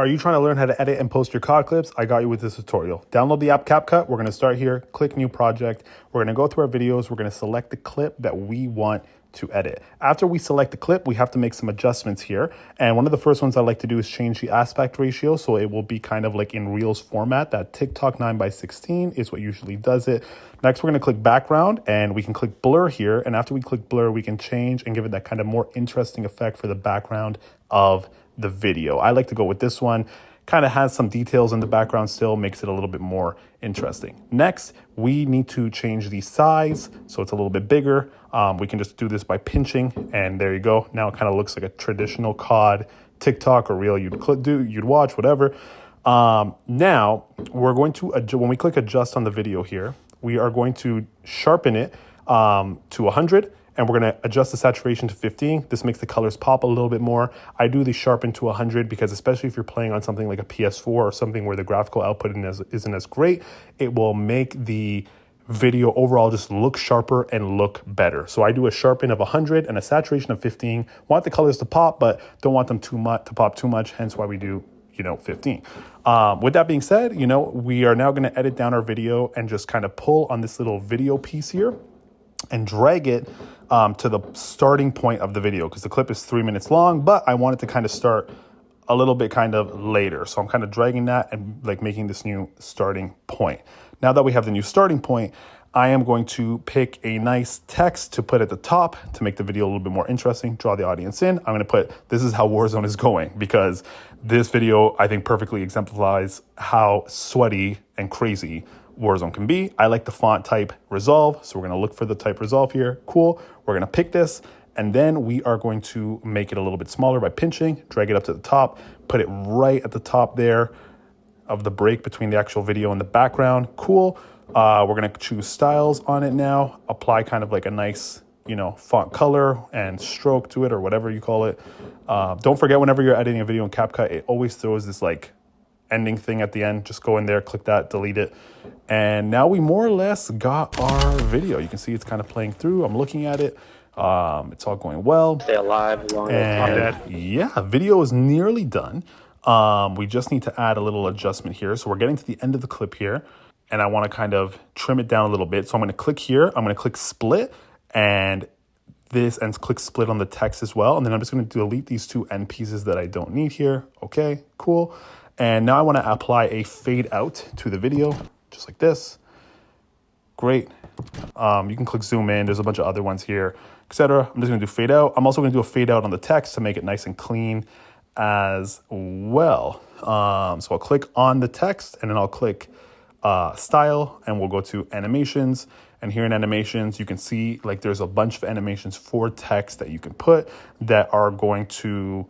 Are you trying to learn how to edit and post your COD clips? I got you with this tutorial. Download the app CapCut. We're going to start here, click new project. We're going to go through our videos. We're going to select the clip that we want to edit. After we select the clip, we have to make some adjustments here. And one of the first ones I like to do is change the aspect ratio. So it will be kind of like in Reels format. That TikTok 9:16 is what usually does it. Next, we're going to click background and we can click blur here. And after we click blur, we can change and give it that kind of more interesting effect for the background of the video. I like to go with this one. Kind of has some details in the background still, makes it a little bit more interesting. Next, we need to change the size so it's a little bit bigger. We can just do this by pinching, and there you go. Now it kind of looks like a traditional COD TikTok or reel you'd watch, whatever. Now we're going to when we click adjust on the video here, we are going to sharpen it to 100. And we're going to adjust the saturation to 15. This makes the colors pop a little bit more. I do the sharpen to 100 because especially if you're playing on something like a PS4 or something where the graphical output isn't as great, it will make the video overall just look sharper and look better. So I do a sharpen of 100 and a saturation of 15. Want the colors to pop, but don't want them to pop too much. Hence why we do 15. With that being said, we are now going to edit down our video and just kind of pull on this little video piece here and drag it to the starting point of the video, because the clip is 3 minutes long, but I want it to kind of start a little bit kind of later. So I'm kind of dragging that and like making this new starting point. Now that we have the new starting point, I am going to pick a nice text to put at the top to make the video a little bit more interesting, draw the audience in. I'm going to put, this is how Warzone is going, because this video, I think, perfectly exemplifies how sweaty and crazy Warzone can be. I like the font type Resolve, so we're going to look for the type Resolve here. Cool. We're going to pick this, and then we are going to make it a little bit smaller by pinching, drag it up to the top, put it right at the top there of the break between the actual video and the background. Cool. We're going to choose styles on it now, apply kind of like a nice, font color and stroke to it or whatever you call it. Don't forget, whenever you're editing a video in CapCut, it always throws this like ending thing at the end. Just go in there, click that, delete it. And now we more or less got our video. You can see it's kind of playing through. I'm looking at it. It's all going well. Stay alive long as yeah, video is nearly done. We just need to add a little adjustment here. So we're getting to the end of the clip here, and I want to kind of trim it down a little bit. So I'm going to click here. I'm going to click split and click split on the text as well. And then I'm just going to delete these two end pieces that I don't need here. Okay, cool. And now I want to apply a fade out to the video, just like this. Great. You can click zoom in. There's a bunch of other ones here, etc. I'm just going to do fade out. I'm also going to do a fade out on the text to make it nice and clean as well. So I'll click on the text, and then I'll click style, and we'll go to animations. And here in animations, you can see like there's a bunch of animations for text that you can put that are going to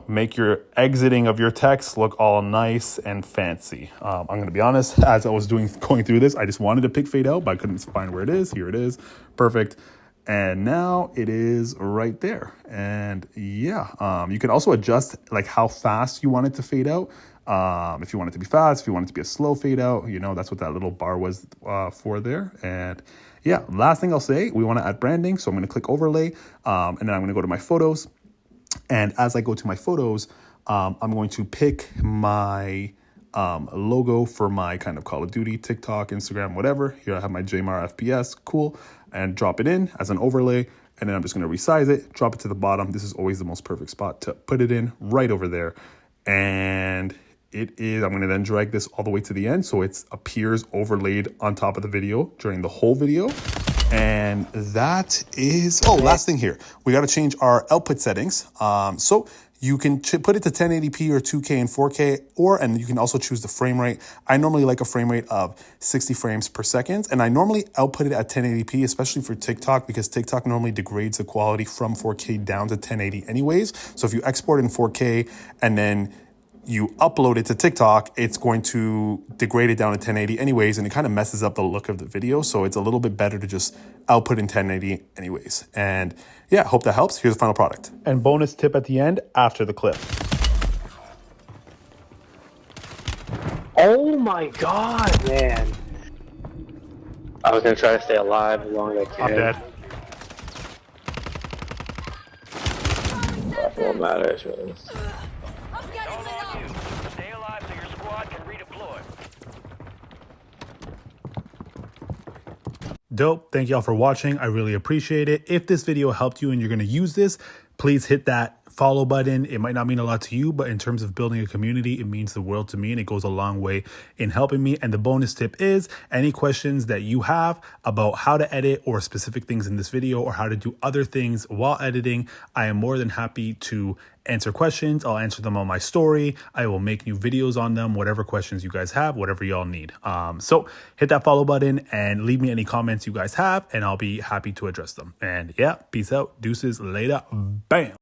make your exiting of your text look all nice and fancy. I'm going to be honest, as I was going through this, I just wanted to pick fade out, but I couldn't find where it is. Here it is. Perfect. And now it is right there. And yeah, you can also adjust like how fast you want it to fade out. If you want it to be fast, if you want it to be a slow fade out, that's what that little bar was for there. And yeah, last thing I'll say, we want to add branding. So I'm going to click overlay, and then I'm going to go to my photos. And as I go to my photos, I'm going to pick my logo for my kind of Call of Duty, TikTok, Instagram, whatever. Here I have my JMR FPS, cool, and drop it in as an overlay. And then I'm just going to resize it, drop it to the bottom. This is always the most perfect spot to put it in, right over there. And I'm going to then drag this all the way to the end so it appears overlaid on top of the video during the whole video. And that is, last thing here, we got to change our output settings. So you can put it to 1080p or 2K and 4K, and you can also choose the frame rate. I normally like a frame rate of 60 frames per second, and I normally output it at 1080p, especially for TikTok, because TikTok normally degrades the quality from 4K down to 1080 anyways. So if you export in 4K and then you upload it to TikTok, it's going to degrade it down to 1080 anyways, and it kind of messes up the look of the video. So it's a little bit better to just output in 1080 anyways. And yeah, hope that helps. Here's the final product. And bonus tip at the end after the clip. Oh my God, man. I was going to try to stay alive as long as I can. I'm dead. That's what matters, really. Dope. Thank y'all for watching. I really appreciate it. If this video helped you and you're going to use this, please hit that follow button. It might not mean a lot to you, but in terms of building a community, it means the world to me and it goes a long way in helping me. And the bonus tip is any questions that you have about how to edit or specific things in this video or how to do other things while editing, I am more than happy to answer questions. I'll answer them on my story. I will make new videos on them, whatever questions you guys have, whatever y'all need. So hit that follow button and leave me any comments you guys have and I'll be happy to address them. And yeah, peace out. Deuces later. Bam.